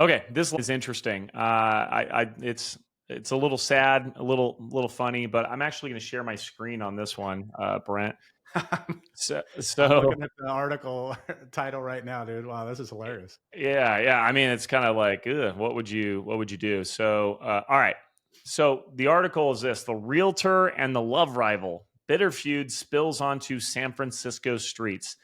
Okay, this is interesting. It's a little sad, a little funny, but I'm actually going to share my screen on this one, Brent. So, I'm so looking at the article title right now, dude. Wow, this is hilarious. yeah. I mean, it's kind of like, ugh, what would you do? So, all right. So the article is this: the realtor and the love rival, bitter feud spills onto San Francisco streets.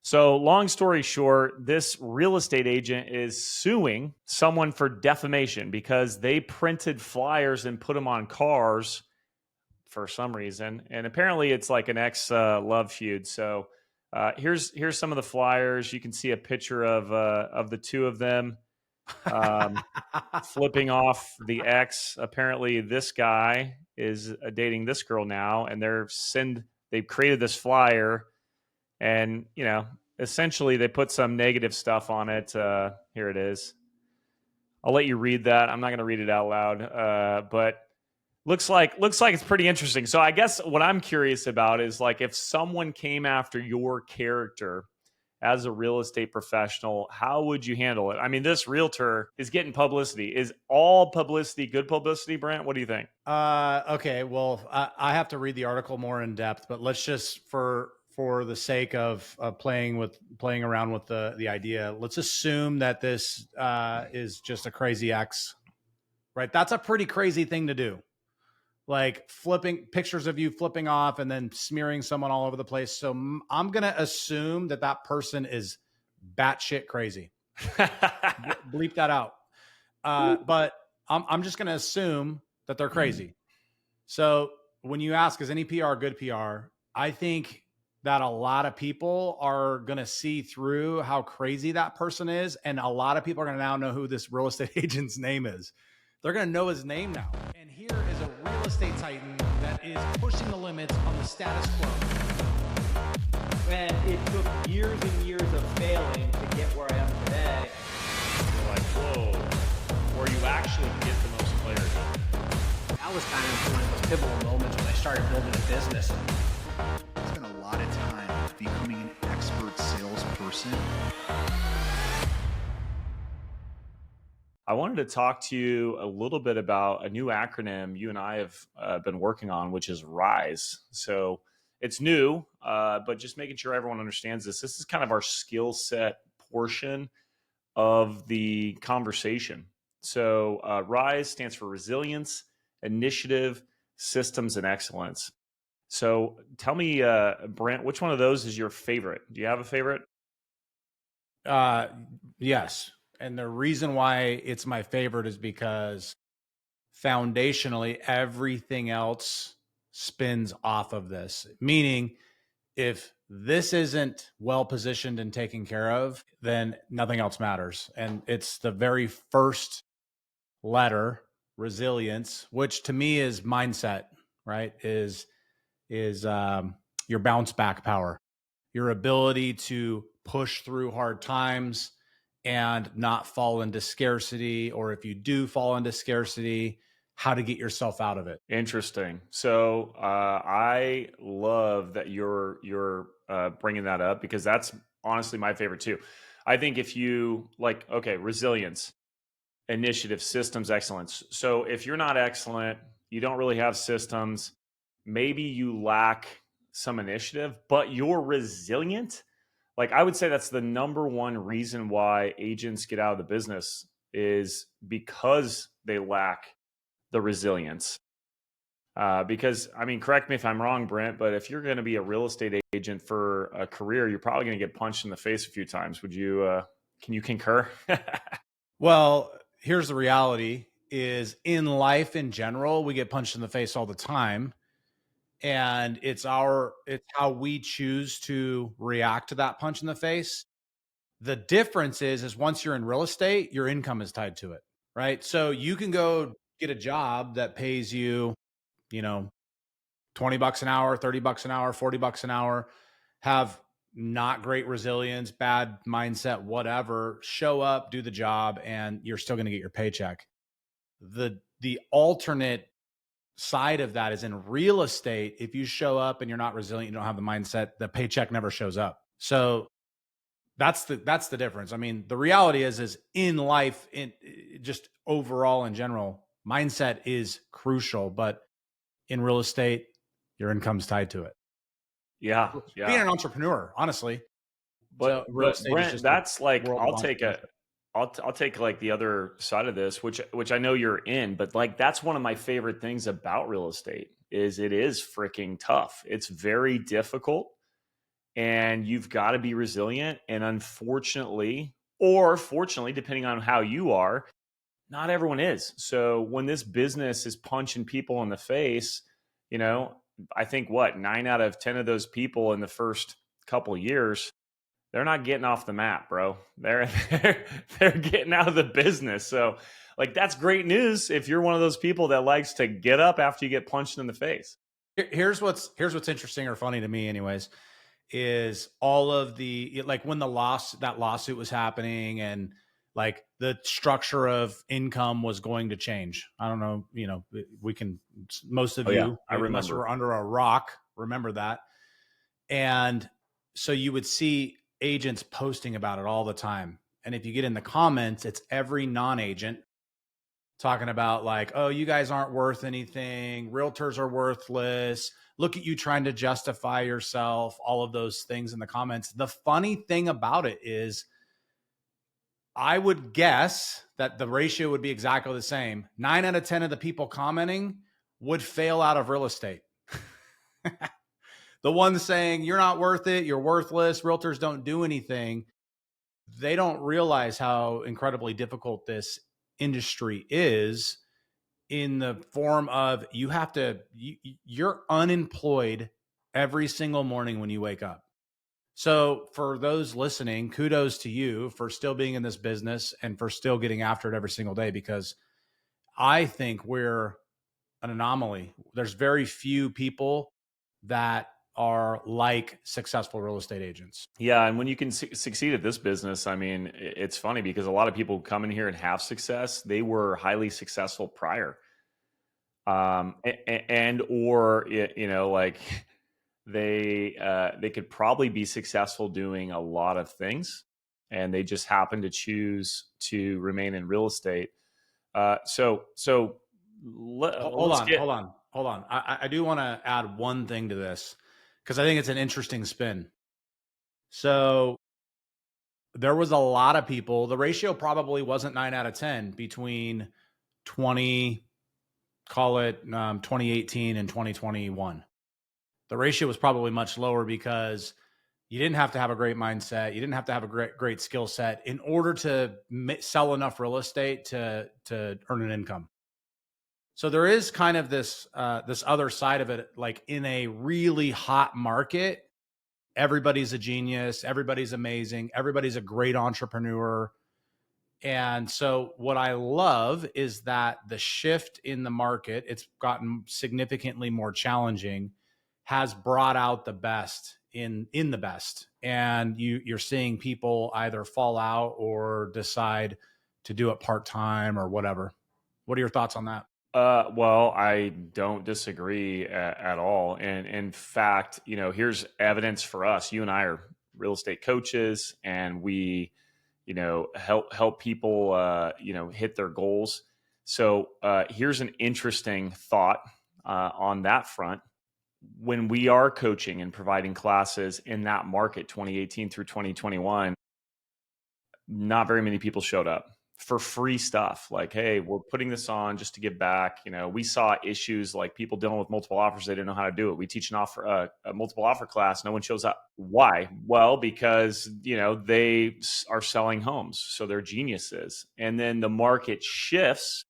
So, long story short, this real estate agent is suing someone for defamation because they printed flyers and put them on cars for some reason, and apparently it's like an ex love feud. So, here's some of the flyers. You can see a picture of the two of them um, flipping off the ex. Apparently, this guy is dating this girl now, and they've created this flyer, and essentially they put some negative stuff on it. Here it is. I'll let you read that. I'm not going to read it out loud, but looks like it's pretty interesting. So I guess what I'm curious about is like if someone came after your character as a real estate professional, how would you handle it? I mean, this realtor is getting publicity. Is all publicity good publicity, Brent? What do you think? Okay. Well, I have to read the article more in depth, but let's just for the sake of playing around with the idea, let's assume that this is just a crazy ex, right? That's a pretty crazy thing to do. Like flipping pictures of you flipping off and then smearing someone all over the place. So I'm going to assume that person is batshit crazy. Bleep that out. But I'm just going to assume that they're crazy. So when you ask, is any PR good PR? I think that a lot of people are going to see through how crazy that person is. And a lot of people are going to now know who this real estate agent's name is. They're going to know his name now. And here is a real estate titan that is pushing the limits on the status quo. And it took years and years of failing to get where I am today. You're like, whoa, or you actually get the most clarity. That was kind of one of those pivotal moments when I started building a business. I spent a lot of time becoming an expert salesperson. I wanted to talk to you a little bit about a new acronym you and I have been working on, which is RISE. So it's new, but just making sure everyone understands this. This is kind of our skill set portion of the conversation. So RISE stands for resilience, initiative, systems, and excellence. So tell me, Brent, which one of those is your favorite? Do you have a favorite? Yes. And the reason why it's my favorite is because foundationally, everything else spins off of this. Meaning, if this isn't well positioned and taken care of, then nothing else matters. And it's the very first letter, resilience, which to me is mindset, right? Is your bounce back power, your ability to push through hard times and not fall into scarcity, or if you do fall into scarcity, how to get yourself out of it. Interesting. So I love that you're bringing that up because that's honestly my favorite too. I think if you like, okay, resilience, initiative, systems, excellence. So if you're not excellent, you don't really have systems, maybe you lack some initiative, but you're resilient. Like I would say that's the number one reason why agents get out of the business is because they lack the resilience. Because I mean, correct me if I'm wrong, Brent, but if you're going to be a real estate agent for a career, you're probably going to get punched in the face a few times. Would you? Can you concur? Well, here's the reality: is in life in general, we get punched in the face all the time, and it's how we choose to react to that punch in the face. The difference is once you're in real estate, your income is tied to it, right? So you can go get a job that pays you, $20 an hour, $30 an hour, $40 an hour, have not great resilience, bad mindset, whatever, show up, do the job, and you're still going to get your paycheck. The alternate side of that is in real estate. If you show up and you're not resilient, you don't have the mindset, the paycheck never shows up. So That's the difference. I mean, the reality is in life, in just overall in general, mindset is crucial, but in real estate, your income's tied to it. Yeah, Being yeah. an entrepreneur, honestly. So real But estate is Brent, just a that's like world of entrepreneurship. I'll take like the other side of this, which I know you're in, but like that's one of my favorite things about real estate is it is freaking tough. It's very difficult and you've got to be resilient. And unfortunately, or fortunately, depending on how you are, not everyone is. So when this business is punching people in the face, you know, I think what 9 out of 10 of those people in the first couple of years, they're not getting off the map, bro. They're getting out of the business. So like that's great news if you're one of those people that likes to get up after you get punched in the face. Here's what's interesting or funny to me, anyways, is all of the like when that lawsuit was happening and like the structure of income was going to change. I don't know, we can, most of Oh yeah, you, I unless you remember. were under a rock, remember that. And so you would see agents posting about it all the time. And if you get in the comments, it's every non-agent talking about like, oh, you guys aren't worth anything. Realtors are worthless. Look at you trying to justify yourself, all of those things in the comments. The funny thing about it is I would guess that the ratio would be exactly the same. 9 out of 10 of the people commenting would fail out of real estate. The ones saying you're not worth it, you're worthless, realtors don't do anything, they don't realize how incredibly difficult this industry is in the form of you're unemployed every single morning when you wake up. So for those listening, kudos to you for still being in this business and for still getting after it every single day, because I think we're an anomaly. There's very few people that are like successful real estate agents. Yeah, and when you can succeed at this business, I mean, it's funny because a lot of people come in here and have success. They were highly successful prior, and or like they could probably be successful doing a lot of things, and they just happen to choose to remain in real estate. So Hold let's on, get. hold on. I do want to add one thing to this because I think it's an interesting spin. So there was a lot of people. The ratio probably wasn't 9 out of 10 between 20, call it 2018 and 2021. The ratio was probably much lower because you didn't have to have a great mindset. You didn't have to have a great skill set in order to sell enough real estate to earn an income. So there is kind of this other side of it. Like in a really hot market, everybody's a genius, everybody's amazing, everybody's a great entrepreneur. And so what I love is that the shift in the market, it's gotten significantly more challenging, has brought out the best in the best. And you're seeing people either fall out or decide to do it part-time or whatever. What are your thoughts on that? Well, I don't disagree at all. And in fact, here's evidence for us. You and I are real estate coaches, and we, help people, hit their goals. So here's an interesting thought on that front. When we are coaching and providing classes in that market, 2018 through 2021, not very many people showed up for free stuff. Like, hey, we're putting this on just to give back. We saw issues like people dealing with multiple offers. They didn't know how to do it. We teach a multiple offer class. No one shows up. Why? Well, because, they are selling homes. So they're geniuses. And then the market shifts.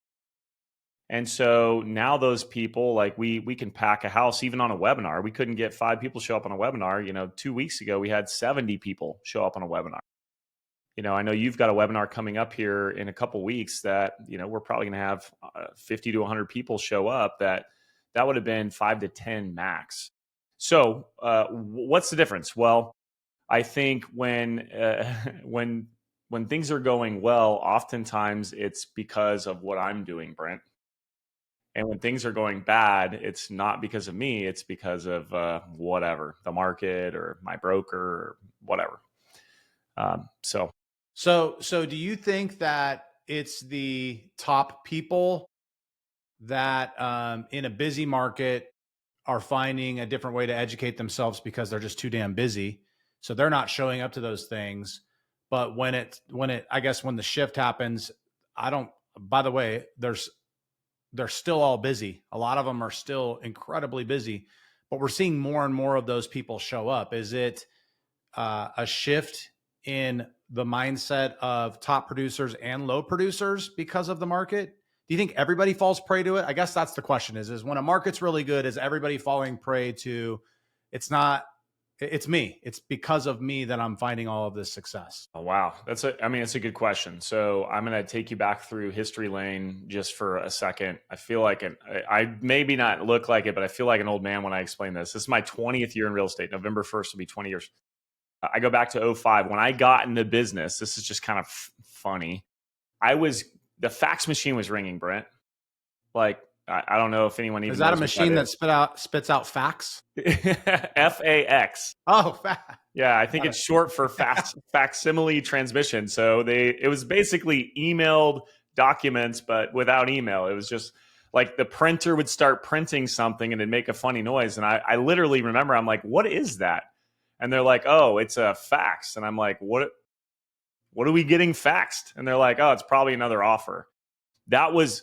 And so now those people, like we can pack a house even on a webinar. We couldn't get 5 people show up on a webinar. 2 weeks ago, we had 70 people show up on a webinar. I know you've got a webinar coming up here in a couple weeks that, we're probably going to have 50 to 100 people show up. That would have been 5 to 10 max. So what's the difference? Well, I think when things are going well, oftentimes it's because of what I'm doing, Brent. And when things are going bad, it's not because of me. It's because of whatever, the market or my broker or whatever. So do you think that it's the top people that in a busy market are finding a different way to educate themselves because they're just too damn busy, so they're not showing up to those things? But when I guess when the shift happens, by the way, they're still all busy. A lot of them are still incredibly busy, but we're seeing more and more of those people show up. Is it a shift in the mindset of top producers and low producers because of the market? Do you think everybody falls prey to it? I guess that's the question is when a market's really good, is everybody falling prey to, it's me. It's because of me that I'm finding all of this success. Oh, wow. It's a good question. So I'm going to take you back through history lane just for a second. I feel like I maybe not look like it, but I feel like an old man when I explain this. This is my 20th year in real estate. November 1st will be 20 years. I go back to 2005. When I got into business, this is just kind of funny. The fax machine was ringing, Brent. Like, I don't know if anyone even is that knows a machine that spits out fax? FAX. Oh, fax. Yeah, I think it's short for facsimile transmission. So it was basically emailed documents, but without email. It was just like the printer would start printing something and it'd make a funny noise. And I literally remember, I'm like, what is that? And they're like, oh, it's a fax. And I'm like, what are we getting faxed? And they're like, oh, it's probably another offer. That was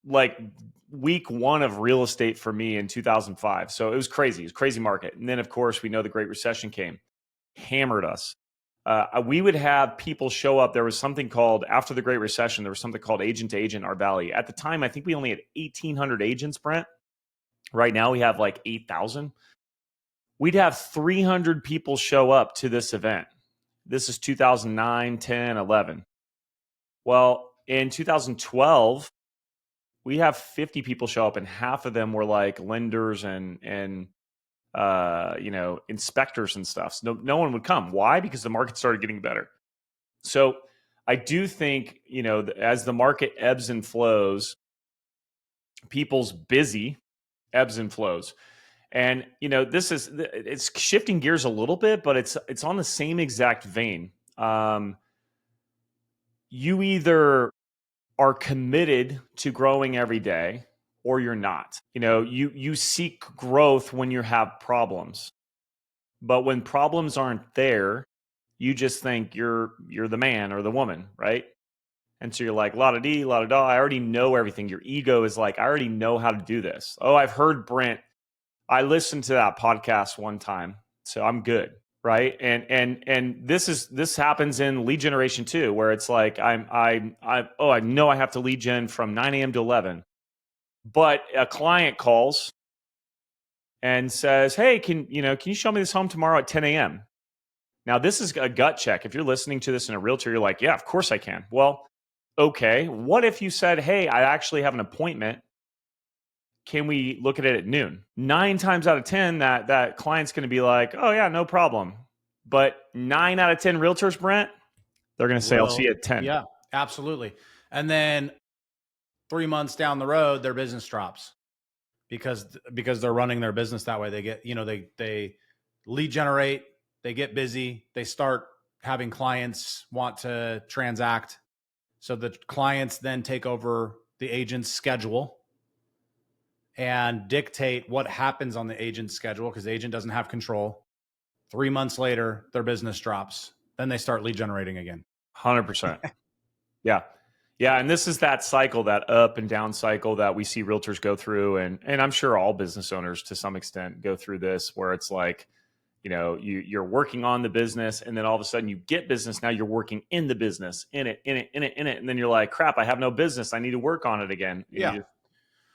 like week one of real estate for me in 2005. So it was crazy. It was a crazy market. And then, of course, we know the Great Recession came, hammered us. We would have people show up. There was something called, after the Great Recession, there was something called agent to agent in our valley. At the time, I think we only had 1,800 agents, Brent. Right now, we have like 8,000. We'd have 300 people show up to this event. This is 2009, 10, 11. Well, in 2012, we have 50 people show up, and half of them were like lenders and inspectors and stuff. So no one would come. Why? Because the market started getting better. So I do think, as the market ebbs and flows, people's busy ebbs and flows. And, it's shifting gears a little bit, but it's on the same exact vein. You either are committed to growing every day or you're not. You seek growth when you have problems. But when problems aren't there, you just think you're the man or the woman, right? And so you're like, la-da-dee, la-da-da, I already know everything. Your ego is like, I already know how to do this. Oh, I've heard Brent. I listened to that podcast one time, so I'm good, right? And this happens in lead generation too, where it's like I know I have to lead gen from 9 a.m. to 11, but a client calls and says, "Hey, can you show me this home tomorrow at 10 a.m.?" Now, this is a gut check. If you're listening to this in a realtor, you're like, "Yeah, of course I can." Well, okay. What if you said, "Hey, I actually have an appointment. Can we look at it at noon?" 9 times out of 10, that client's going to be like, "Oh yeah, no problem." But 9 out of 10 realtors, Brent, they're going to say, "I'll see you at 10." Yeah, absolutely. And then 3 months down the road, their business drops because they're running their business that way. They get, they lead generate, they get busy, they start having clients want to transact. So the clients then take over the agent's schedule and dictate what happens on the agent's schedule because the agent doesn't have control. 3 months later, their business drops. Then they start lead generating again. 100%. Yeah. Yeah. And this is that cycle, that up and down cycle that we see realtors go through. And I'm sure all business owners to some extent go through this, where it's like, you're working on the business and then all of a sudden you get business. Now you're working in the business, in it. And then you're like, crap, I have no business. I need to work on it again. Yeah.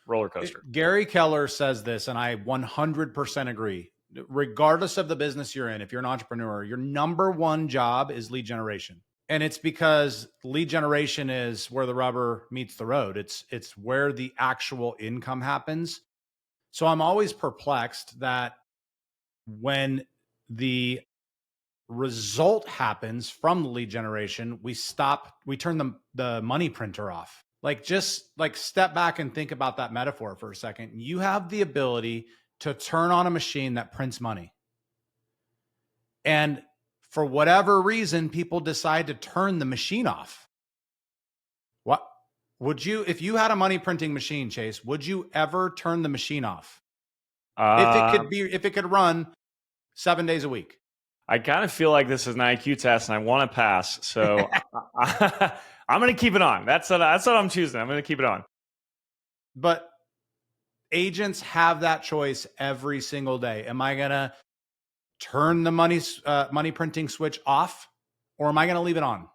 Roller coaster. Gary Keller says this, and I 100% agree. Regardless of the business you're in, if you're an entrepreneur, your number one job is lead generation. And it's because lead generation is where the rubber meets the road. It's where the actual income happens. So I'm always perplexed that when the result happens from the lead generation, we turn the money printer off. Just step back and think about that metaphor for a second. You have the ability to turn on a machine that prints money. And for whatever reason, people decide to turn the machine off. What would you, if you had a money printing machine, Chase, would you ever turn the machine off? If it could run 7 days a week. I kind of feel like this is an IQ test and I want to pass. So I'm going to keep it on. That's what I'm choosing. I'm going to keep it on. But agents have that choice every single day. Am I going to turn the money printing switch off, or am I going to leave it on?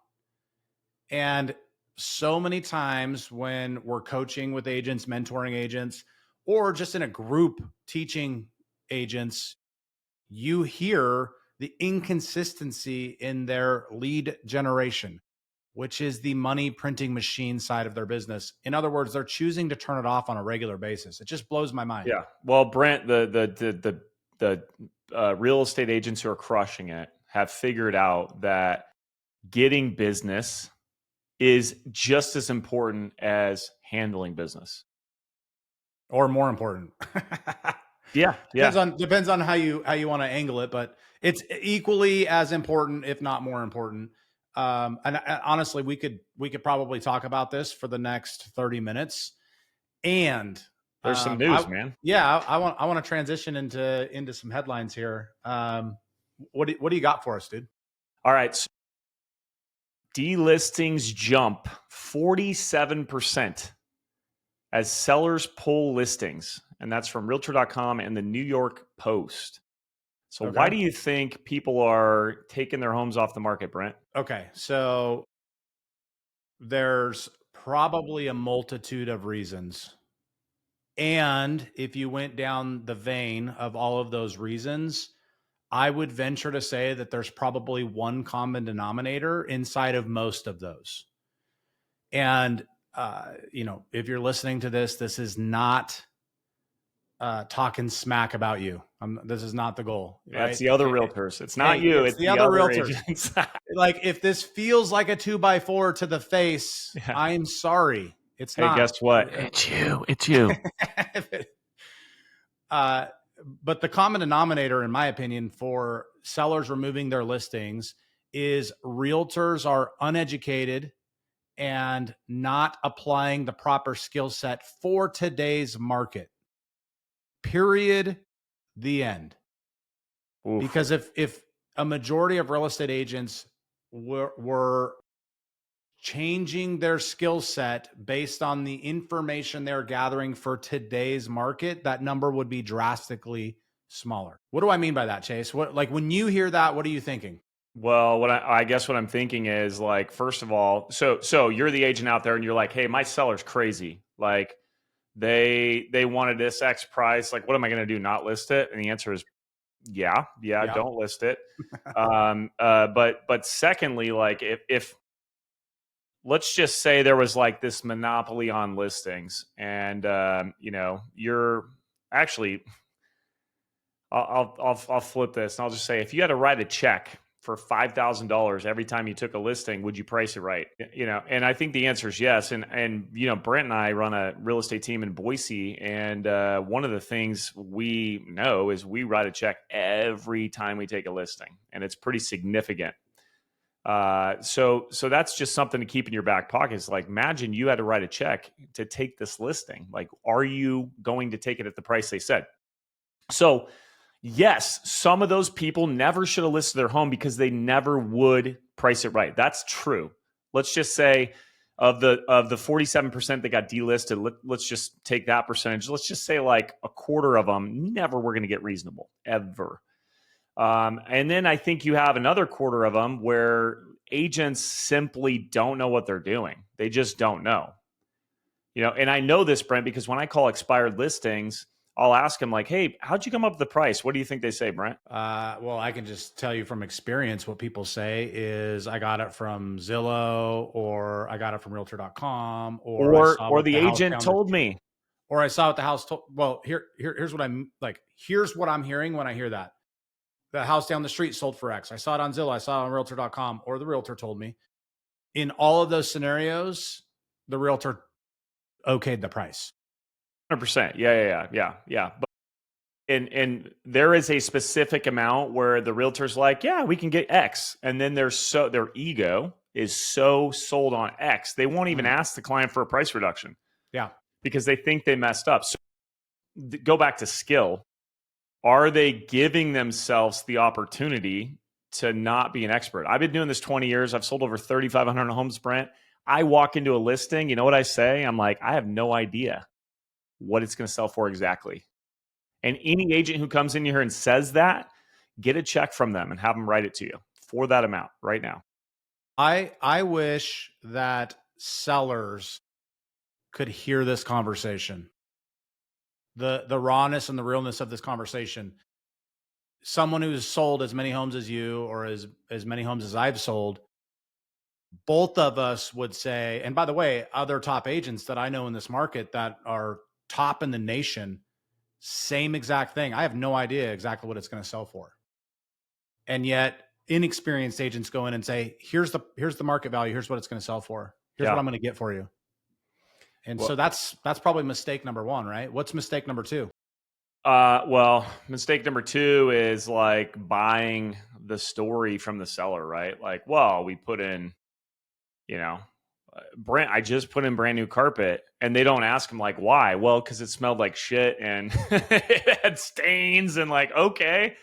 And so many times when we're coaching with agents, mentoring agents, or just in a group teaching agents, you hear the inconsistency in their lead generation, which is the money printing machine side of their business. In other words, they're choosing to turn it off on a regular basis. It just blows my mind. Yeah. Well, Brent, the real estate agents who are crushing it have figured out that getting business is just as important as handling business, or more important. Yeah. Depends on how you want to angle it, but it's equally as important, if not more important. And honestly, we could probably talk about this for the next 30 minutes. And there's some news, man. Yeah, I want to transition into some headlines here. What do you got for us, dude? All right. So delistings jump 47% as sellers pull listings. And that's from Realtor.com and the New York Post. So why do you think people are taking their homes off the market, Brent? Okay. So there's probably a multitude of reasons. And if you went down the vein of all of those reasons, I would venture to say that there's probably one common denominator inside of most of those. And, if you're listening to this, this is not talking smack about you. This is not the goal. Right? That's the other realtors. It's not you. It's the other realtors. Like, if this feels like a 2x4 to the face, yeah. I'm sorry. It's not. Hey, guess what? It's you. It's you. But the common denominator, in my opinion, for sellers removing their listings is realtors are uneducated and not applying the proper skill set for today's market. Period. The end. Oof. Because if a majority of real estate agents were changing their skill set based on the information they're gathering for today's market, that number would be drastically smaller. What do I mean by that, Chase? When you hear that, what are you thinking? Well, I guess what I'm thinking is, like, first of all, so you're the agent out there and you're like, hey, my seller's crazy. Like, they wanted this X price. Like, what am I going to do? Not list it? And the answer is yeah, don't list it. But secondly, like, if let's just say there was like this monopoly on listings, and you're actually, I'll flip this and I'll just say, if you had to write a check for $5,000 every time you took a listing, would you price it right? And I think the answer is yes. And Brent and I run a real estate team in Boise, and one of the things we know is we write a check every time we take a listing, and it's pretty significant. So that's just something to keep in your back pocket. It's like, imagine you had to write a check to take this listing. Like, are you going to take it at the price they said? So yes, some of those people never should have listed their home because they never would price it right. That's true. Let's just say of the 47% that got delisted, let's just take that percentage. Let's just say like a quarter of them never were going to get reasonable, ever. And then I think you have another quarter of them where agents simply don't know what they're doing. They just don't know. And I know this, Brent, because when I call expired listings, I'll ask them like, hey, how'd you come up with the price? What do you think they say, Brent? Well, I can just tell you from experience, what people say is, I got it from Zillow, or I got it from Realtor.com, or the agent told me. Or I saw what the house told. Well, here's what I'm like. Here's what I'm hearing when I hear that. The house down the street sold for X. I saw it on Zillow. I saw it on Realtor.com, or the realtor told me. In all of those scenarios, the realtor okayed the price. 100%. Yeah. And there is a specific amount where the realtor's like, yeah, we can get X. And then their ego is so sold on X, they won't even ask the client for a price reduction. Yeah. Because they think they messed up. So go back to skill. Are they giving themselves the opportunity to not be an expert? I've been doing this 20 years. I've sold over 3,500 homes, Brent. I walk into a listing. You know what I say? I'm like, I have no idea what it's going to sell for exactly. And any agent who comes in here and says that, get a check from them and have them write it to you for that amount right now. I wish that sellers could hear this conversation. The rawness and the realness of this conversation. Someone who's sold as many homes as you, or as many homes as I've sold, both of us would say, and by the way, other top agents that I know in this market that are top in the nation, same exact thing. I have no idea exactly what it's going to sell for. And yet inexperienced agents go in and say, here's the market value. Here's what it's going to sell for. Here's what I'm going to get for you. And so that's probably mistake number one, right? What's mistake number two? Well, mistake number two is like buying the story from the seller, right? Like, well, we put in, Brent, I just put in brand new carpet, and they don't ask him like, why? Well, because it smelled like shit and it had stains, and like, okay,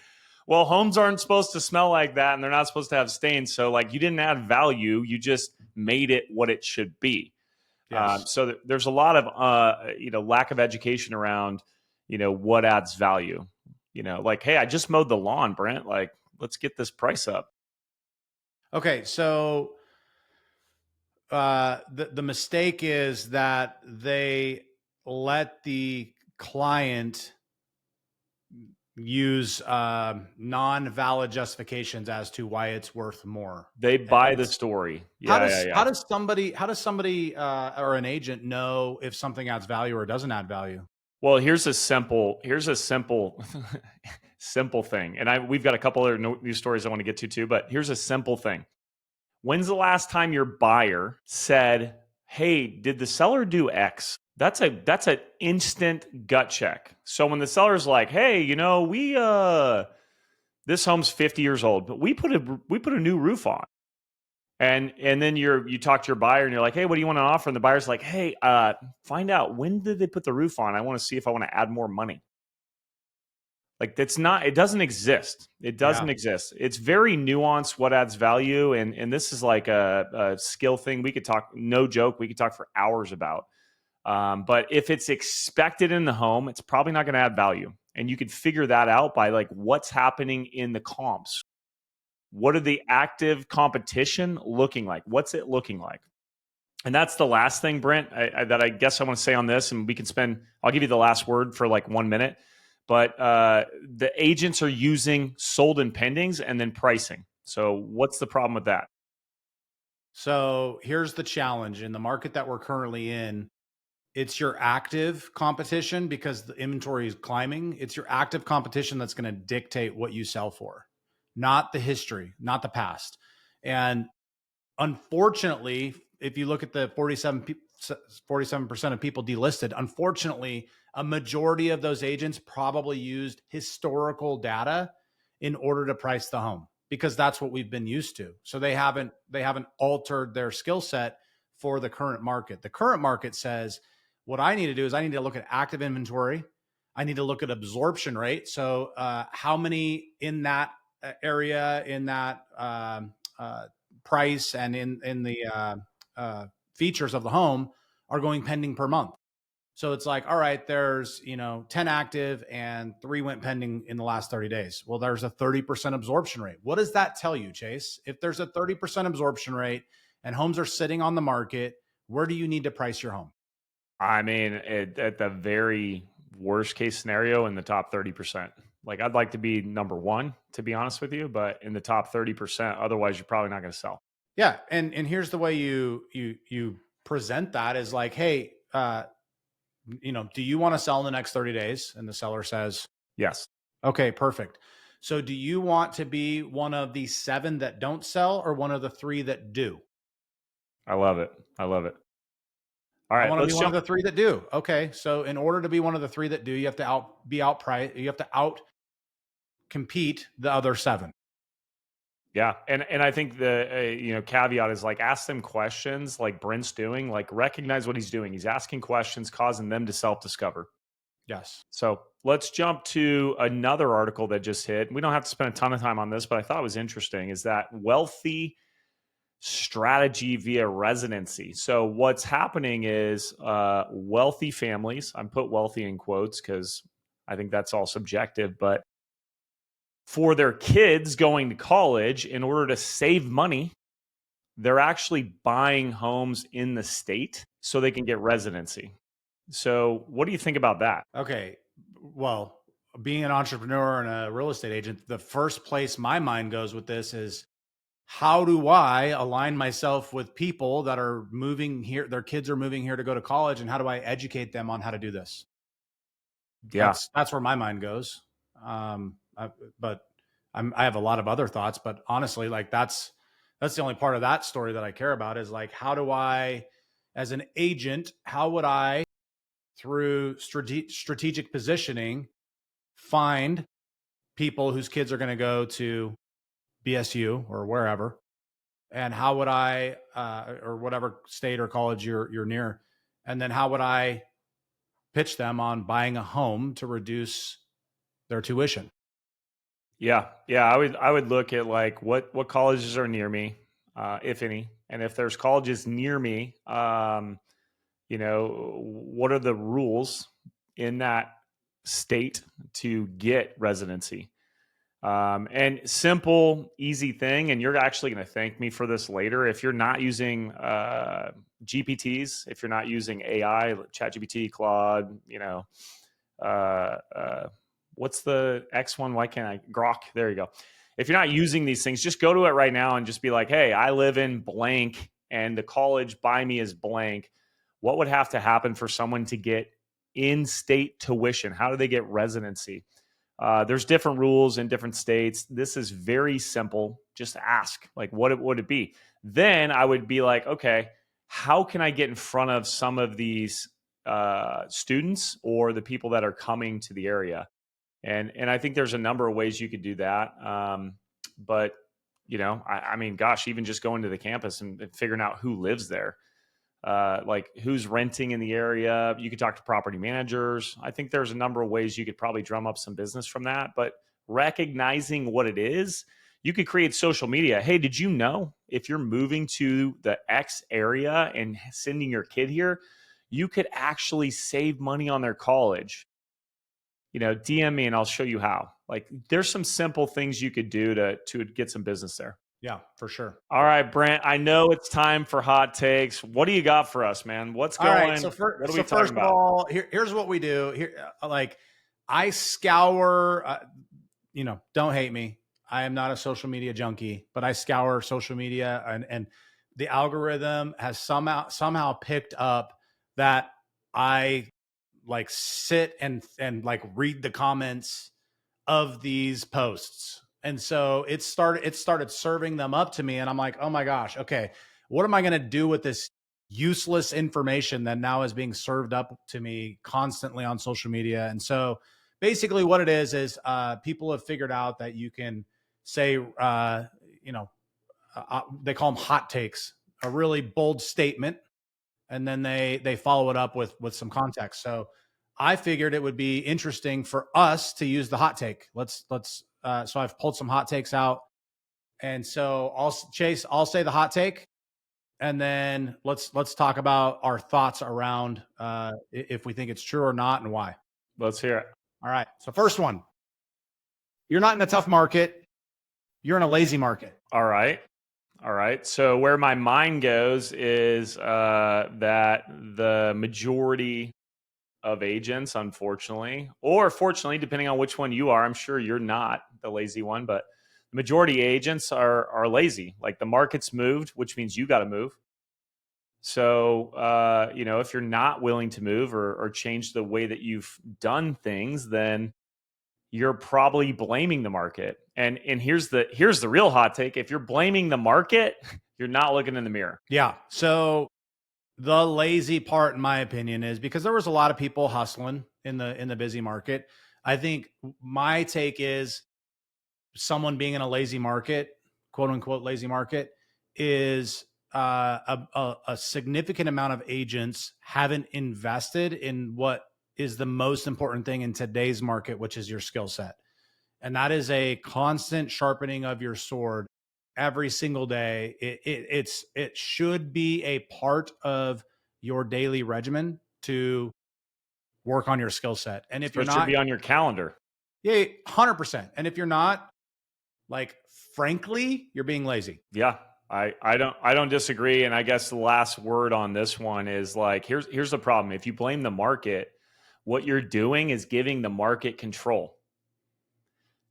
well, homes aren't supposed to smell like that, and they're not supposed to have stains. So like, you didn't add value. You just made it what it should be. Yes. So there's a lot of, lack of education around, what adds value, like, hey, I just mowed the lawn, Brent, like, let's get this price up. Okay. So, the mistake is that they let the client use non-valid justifications as to why it's worth more. They buy the story. How does somebody or an agent know if something adds value or doesn't add value? Well, here's a simple simple thing. And we've got a couple other news stories I want to get to too, but here's a simple thing. When's the last time your buyer said, hey, did the seller do X? That's an instant gut check. So when the seller's like, hey, this home's 50 years old, but we put a new roof on. And then you talk to your buyer and you're like, hey, what do you want to offer? And the buyer's like, hey, find out, when did they put the roof on? I want to see if I want to add more money. Like, it doesn't exist. It doesn't exist. It's very nuanced what adds value. And this is like a skill thing. We could talk, no joke, we could talk for hours about. But if it's expected in the home, it's probably not going to add value. And you could figure that out by like, what's happening in the comps. What are the active competition looking like? What's it looking like? And that's the last thing, Brent, that I guess I want to say on this. And I'll give you the last word for like 1 minute. But the agents are using sold and pendings and then pricing. So what's the problem with that? So here's the challenge in the market that we're currently in. It's your active competition, because the inventory is climbing. It's your active competition that's going to dictate what you sell for, not the history, not the past. And unfortunately, if you look at the 47% of people delisted, unfortunately, a majority of those agents probably used historical data in order to price the home, because that's what we've been used to. So they haven't altered their skill set for the current market. The current market says, what I need to do is I need to look at active inventory. I need to look at absorption rate. So how many in that area, in that price, and in the features of the home are going pending per month. So it's like, all right, there's 10 active and 3 went pending in the last 30 days. Well, there's a 30% absorption rate. What does that tell you, Chase? If there's a 30% absorption rate and homes are sitting on the market, where do you need to price your home? I mean, at the very worst case scenario, in the top 30%. Like, I'd like to be number one, to be honest with you, but in the top 30%, otherwise you're probably not going to sell. Yeah. And here's the way you present that is like, hey, do you want to sell in the next 30 days? And the seller says, yes. Okay, perfect. So do you want to be one of the 7 that don't sell, or one of the 3 that do? I love it. All I right, want to be let's one of jump. the three that do. Okay. So in order to be one of the three that do, you have to you have to out compete the other seven. Yeah, and I think the caveat is like ask them questions like Brent's doing, like recognize what he's doing. He's asking questions, causing them to self-discover. Yes. So let's jump to another article that just hit. We don't have to spend a ton of time on this, but I thought it was interesting. Is that wealthy strategy via residency? So what's happening is wealthy families. I'm put wealthy in quotes because I think that's all subjective, but for their kids going to college, in order to save money, they're actually buying homes in the state so they can get residency. So, what do you think about that? Okay. Well, being an entrepreneur and a real estate agent, the first place my mind goes with this is how do I align myself with people that are moving here? Their kids are moving here to go to college, and how do I educate them on how to do this? Yeah. That's where my mind goes. But I have a lot of other thoughts, but honestly, like that's the only part of that story that I care about is like, how do I, as an agent, how would I, through strategic positioning, find people whose kids are going to go to BSU or wherever, and how would I, or whatever state or college you're near, and then how would I pitch them on buying a home to reduce their tuition? Yeah. I would look at like what colleges are near me, if any, and if there's colleges near me, what are the rules in that state to get residency? And simple, easy thing. And you're actually going to thank me for this later. If you're not using GPTs, if you're not using AI, ChatGPT, Claude, what's the X one? Why can't I? Grok. There you go. If you're not using these things, just go to it right now and just be like, hey, I live in blank and the college by me is blank. What would have to happen for someone to get in-state tuition? How do they get residency? There's different rules in different states. This is very simple. Just ask, like, what would it be? Then I would be like, okay, how can I get in front of some of these students or the people that are coming to the area? And I think there's a number of ways you could do that. But I mean, gosh, even just going to the campus and figuring out who lives there. Like who's renting in the area. You could talk to property managers. I think there's a number of ways you could probably drum up some business from that, but recognizing what it is, you could create social media. Hey, did you know if you're moving to the X area and sending your kid here, you could actually save money on their college? DM me and I'll show you how. Like there's some simple things you could do to get some business there. Yeah, for sure. All right, Brent, I know it's time for hot takes. What do you got for us, man? What's going? All right, so what are we talking first about? of all, here's what we do. Here, like I scour. Don't hate me. I am not a social media junkie, but I scour social media, and the algorithm has somehow picked up that I like sit and like read the comments of these posts. And so it started serving them up to me. And I'm like, oh my gosh, okay, what am I going to do with this useless information that now is being served up to me constantly on social media? And so basically what it is people have figured out that you can say, they call them hot takes, a really bold statement. And then they follow it up with some context. So I figured it would be interesting for us to use the hot take. So I've pulled some hot takes out. And so I'll say the hot take, and then let's talk about our thoughts around if we think it's true or not and why. Let's hear it. All right. So first one, you're not in a tough market. You're in a lazy market. All right. So where my mind goes is that the majority of agents, unfortunately, or fortunately, depending on which one you are, I'm sure you're not the lazy one, but the majority of agents are lazy. Like the market's moved, which means you got to move. So, if you're not willing to move or change the way that you've done things, then you're probably blaming the market. And here's the real hot take. If you're blaming the market, you're not looking in the mirror. Yeah. So The lazy part, in my opinion, is because there was a lot of people hustling in the busy market. I think my take is someone being in a lazy market, quote unquote lazy market, is a significant amount of agents haven't invested in what is the most important thing in today's market, which is your skill set. And that is a constant sharpening of your sword every single day. It should be a part of your daily regimen to work on your skill set. And if So you're it should not, be on your calendar. yeah, 100%. And if you're not, like, frankly, you're being lazy. Yeah. I don't disagree. And I guess the last word on this one is like, here's the problem. If you blame the market, what you're doing is giving the market control.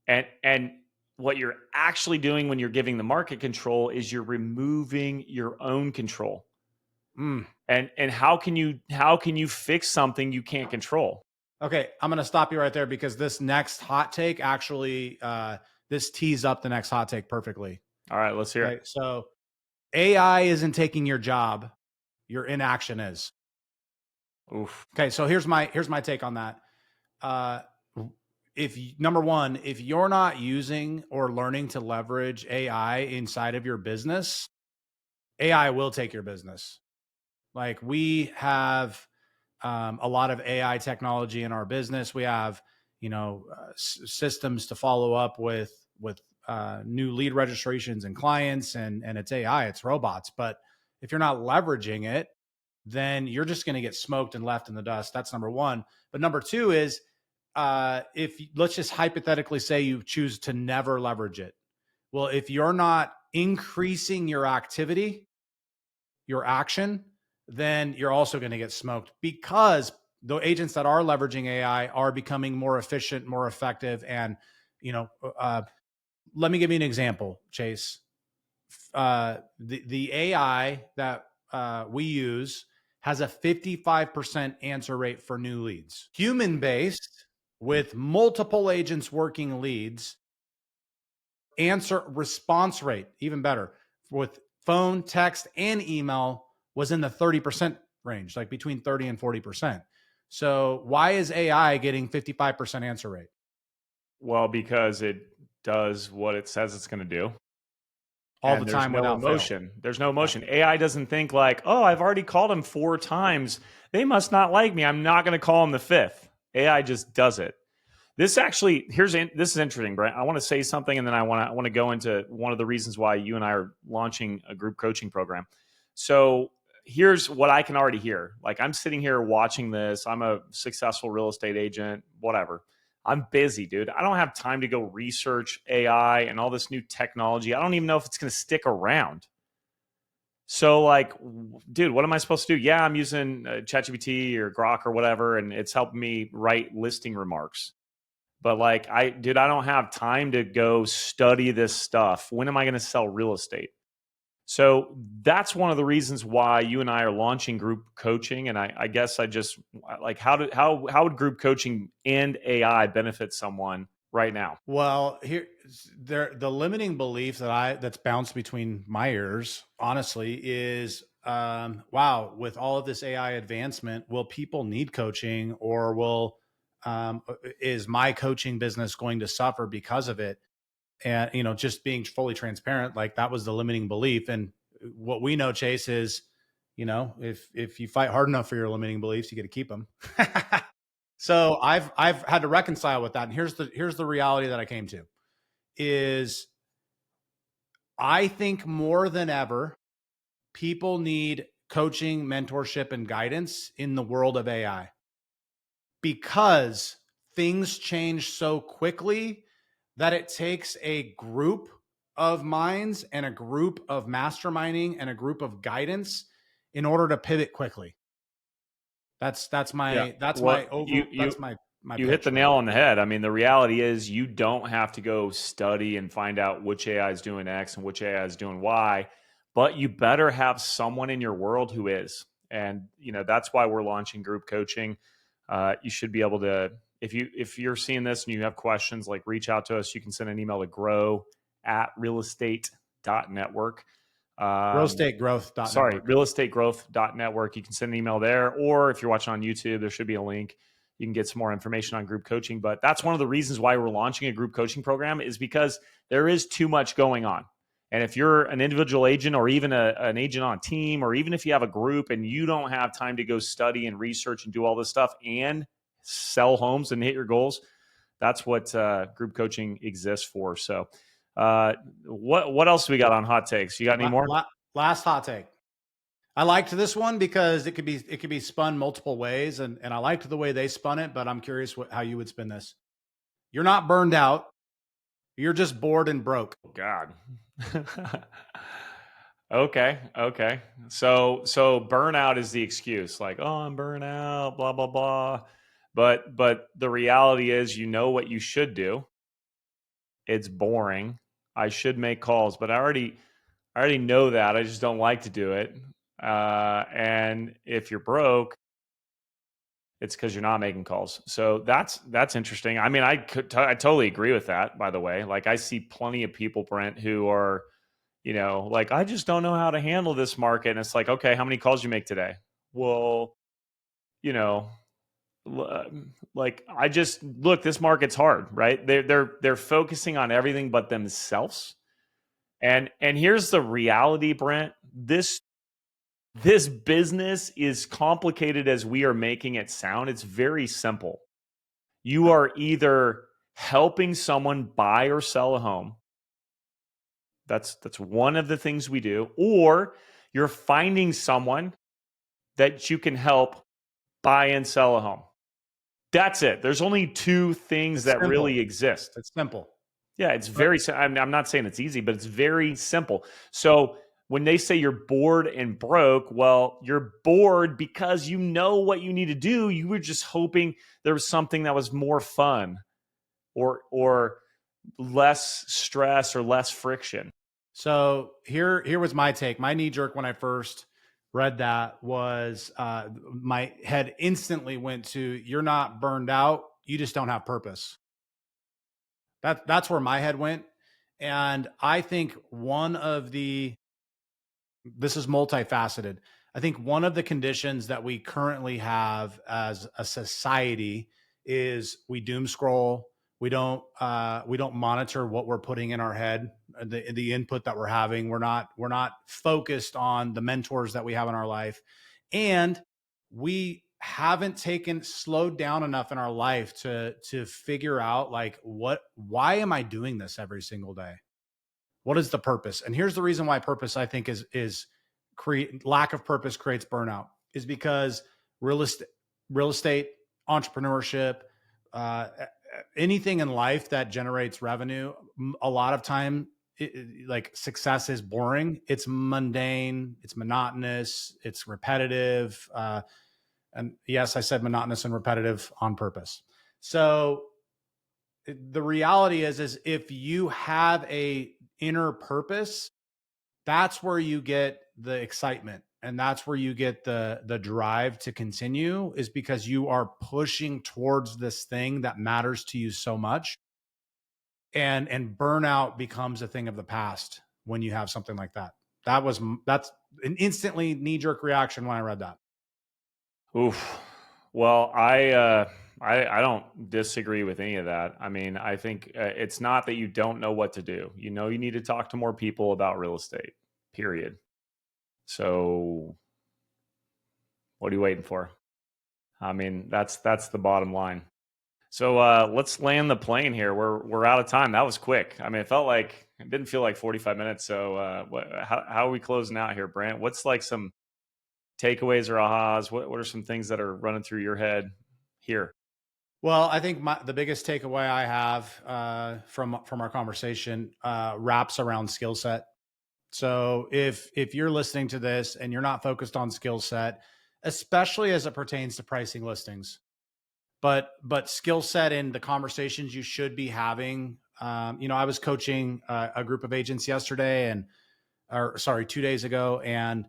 And what you're actually doing when you're giving the market control is you're removing your own control. Mm. And how can you fix something you can't control? Okay, I'm going to stop you right there because this next hot take actually, this tees up the next hot take perfectly. All right, let's hear Okay, it. so AI isn't taking your job; your inaction is. Oof. Okay, so here's my take on that. If number one, if you're not using or learning to leverage AI inside of your business, AI will take your business. Like, we have a lot of AI technology in our business. We have, systems to follow up with new lead registrations and clients, and it's AI, it's robots. But if you're not leveraging it, then you're just going to get smoked and left in the dust. That's number one. But number two is, if let's just hypothetically say you choose to never leverage it. Well, if you're not increasing your activity, your action, then you're also going to get smoked, because the agents that are leveraging AI are becoming more efficient, more effective. And, let me give you an example, Chase. The AI that we use has a 55% answer rate for new leads. Human based, with multiple agents working leads, answer response rate, even better, with phone, text, and email, was in the 30% range, like between 30 and 40%. So why is AI getting 55% answer rate? Well, because it does what it says it's going to do. All And the there's time no without fail. emotion. There's no emotion. AI doesn't think like, oh, I've already called him 4 times. They must not like me. I'm not going to call him the 5th. AI just does it. This actually, this is interesting, Brent. I want to say something, and then I want to go into one of the reasons why you and I are launching a group coaching program. So here's what I can already hear. Like, I'm sitting here watching this. I'm a successful real estate agent, whatever. I'm busy, dude. I don't have time to go research AI and all this new technology. I don't even know if it's going to stick around. So, like, dude, what am I supposed to do? Yeah, I'm using ChatGPT or Grok or whatever, and it's helping me write listing remarks. But like, I don't have time to go study this stuff. When am I going to sell real estate? So that's one of the reasons why you and I are launching group coaching. And I guess I just like, how would group coaching and AI benefit someone right now? Well, the limiting belief that's bounced between my ears, honestly, is wow, with all of this AI advancement, will people need coaching, or is my coaching business going to suffer because of it? And, just being fully transparent, like, that was the limiting belief. And what we know, Chase, is, if you fight hard enough for your limiting beliefs, you get to keep them. So I've had to reconcile with that. And here's the reality that I came to is, I think more than ever, people need coaching, mentorship, and guidance in the world of AI, because things change so quickly that it takes a group of minds and a group of masterminding and a group of guidance in order to pivot quickly. That's my You hit the nail on the head. I mean, the reality is you don't have to go study and find out which AI is doing X and which AI is doing Y, but you better have someone in your world who is. And, that's why we're launching group coaching. You should be able to, if you're seeing this and you have questions, like, reach out to us. You can send an email to grow@realestate.network. realestategrowth.network. realestategrowth.network. You can send an email there, or if you're watching on YouTube, there should be a link. You can get some more information on group coaching. But that's one of the reasons why we're launching a group coaching program, is because there is too much going on. And if you're an individual agent, or even an agent on a team, or even if you have a group and you don't have time to go study and research and do all this stuff and sell homes and hit your goals, that's what group coaching exists for. So what else do we got on hot takes? You got any more? Last hot take. I liked this one because it could be spun multiple ways, and I liked the way they spun it, but I'm curious how you would spin this. You're not burned out. You're just bored and broke. Oh, God. Okay. So burnout is the excuse, like, oh, I'm burnt out, blah, blah, blah. But the reality is, you know what you should do. It's boring. I should make calls, but I already know that. I just don't like to do it. And if you're broke, it's because you're not making calls. So that's interesting. I mean, I totally agree with that, by the way. Like, I see plenty of people, Brent, who are, like, I just don't know how to handle this market. And it's like, okay, how many calls you make today? Well, like, I just look, this market's hard, right? They're focusing on everything but themselves. And here's the reality, Brent. This business is complicated as we are making it sound. It's very simple. You are either helping someone buy or sell a home. That's one of the things we do. Or you're finding someone that you can help buy and sell a home. That's it. There's only two things that really exist. It's simple. Yeah, it's very simple. I'm not saying it's easy, but it's very simple. So when they say you're bored and broke, well, you're bored because you know what you need to do. You were just hoping there was something that was more fun or less stress or less friction. So here was my take. My knee jerk when I first read that was my head instantly went to, you're not burned out. You just don't have purpose. That's where my head went. And I think this is multifaceted. I think one of the conditions that we currently have as a society is we doom scroll. We don't monitor what we're putting in our head, the input that we're having. We're not focused on the mentors that we have in our life, and we haven't slowed down enough in our life to figure out, like, why am I doing this every single day? What is the purpose? And here's the reason why purpose, I think, lack of purpose creates burnout, is because real estate, entrepreneurship, anything in life that generates revenue, a lot of time, like, success is boring. It's mundane. It's monotonous. It's repetitive. And yes, I said monotonous and repetitive on purpose. So the reality is if you have a inner purpose, that's where you get the excitement, and that's where you get the drive to continue, is because you are pushing towards this thing that matters to you so much. And burnout becomes a thing of the past when you have something like that. That's an instantly knee-jerk reaction when I read that. Oof. Well, I don't disagree with any of that. I mean, I think it's not that you don't know what to do. You need to talk to more people about real estate, period. So what are you waiting for? I mean, that's the bottom line. So let's land the plane here. We're out of time. That was quick. I mean, it didn't feel like 45 minutes. So how are we closing out here, Brent? What's like some takeaways or ahas? What are some things that are running through your head here? Well, I think the biggest takeaway I have from our conversation wraps around skill set. So if you're listening to this and you're not focused on skill set, especially as it pertains to pricing listings, but skill set in the conversations you should be having. I was coaching a group of agents yesterday 2 days ago, and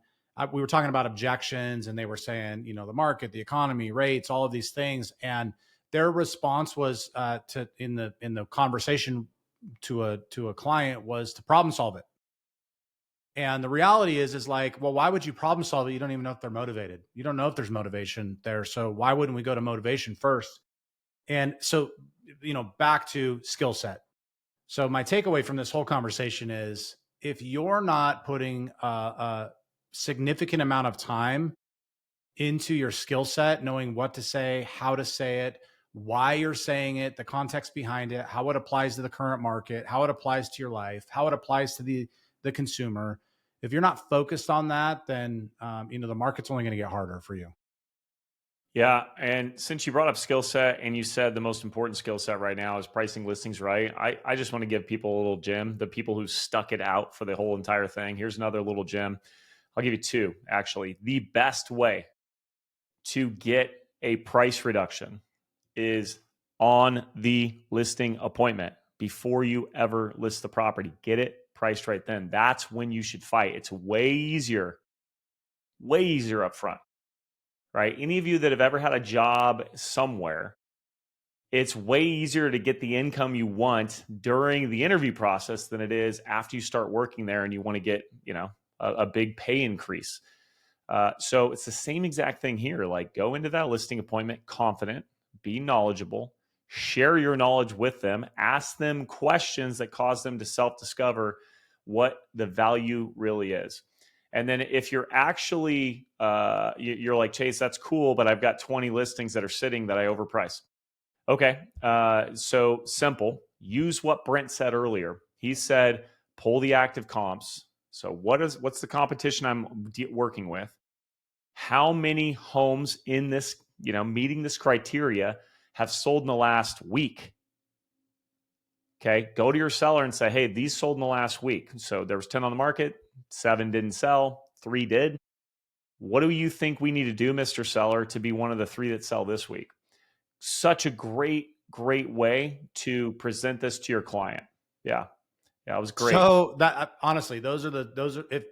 we were talking about objections, and they were saying, the market, the economy, rates, all of these things. And their response was in the conversation to a client was to problem solve it. And the reality is like, well, why would you problem solve it? You don't even know if they're motivated. You don't know if there's motivation there. So why wouldn't we go to motivation first? And so, back to skill set. So my takeaway from this whole conversation is, if you're not putting a significant amount of time into your skill set, knowing what to say, how to say it, why you're saying it, the context behind it, how it applies to the current market, how it applies to your life, how it applies to the consumer. If you're not focused on that, then the market's only going to get harder for you. Yeah. And since you brought up skill set and you said the most important skill set right now is pricing listings right, I just want to give people a little gem, the people who stuck it out for the whole entire thing. Here's another little gem. I'll give you two, actually. The best way to get a price reduction is on the listing appointment before you ever list the property. Get it priced right then. That's when you should fight. It's way easier up front, right? Any of you that have ever had a job somewhere, it's way easier to get the income you want during the interview process than it is after you start working there and you want to get, a big pay increase. So it's the same exact thing here. Like, go into that listing appointment confident, be knowledgeable, share your knowledge with them, ask them questions that cause them to self-discover what the value really is. And then if you're actually, you're like, Chase, that's cool, but I've got 20 listings that are sitting that I overprice. Okay, so simple. Use what Brent said earlier. He said, pull the active comps. So what's the competition I'm working with? How many homes in this, meeting this criteria have sold in the last week? Okay, go to your seller and say, hey, these sold in the last week. So there was 10 on the market, 7 didn't sell, 3 did. What do you think we need to do, Mr. Seller, to be one of the 3 that sell this week? Such a great way to present this to your client. Yeah, it was great. So that, honestly, those are if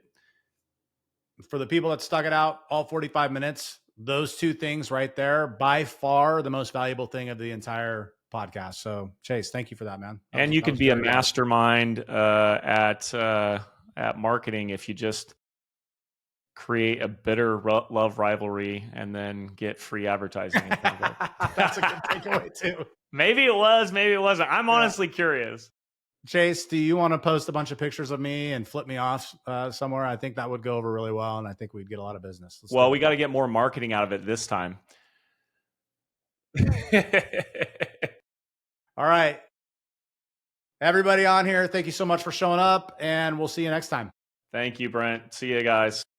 for the people that stuck it out all 45 minutes, those 2 things right there, by far the most valuable thing of the entire podcast. So Chase, thank you for that, man. And you could be a mastermind at marketing if you just create a bitter love rivalry and then get free advertising. That's a good takeaway too. Maybe it was, maybe it wasn't. I'm honestly curious. Chase, do you want to post a bunch of pictures of me and flip me off somewhere? I think that would go over really well, and I think we'd get a lot of business. Well, we got to get more marketing out of it this time. All right. Everybody on here, thank you so much for showing up, and we'll see you next time. Thank you, Brent. See you guys.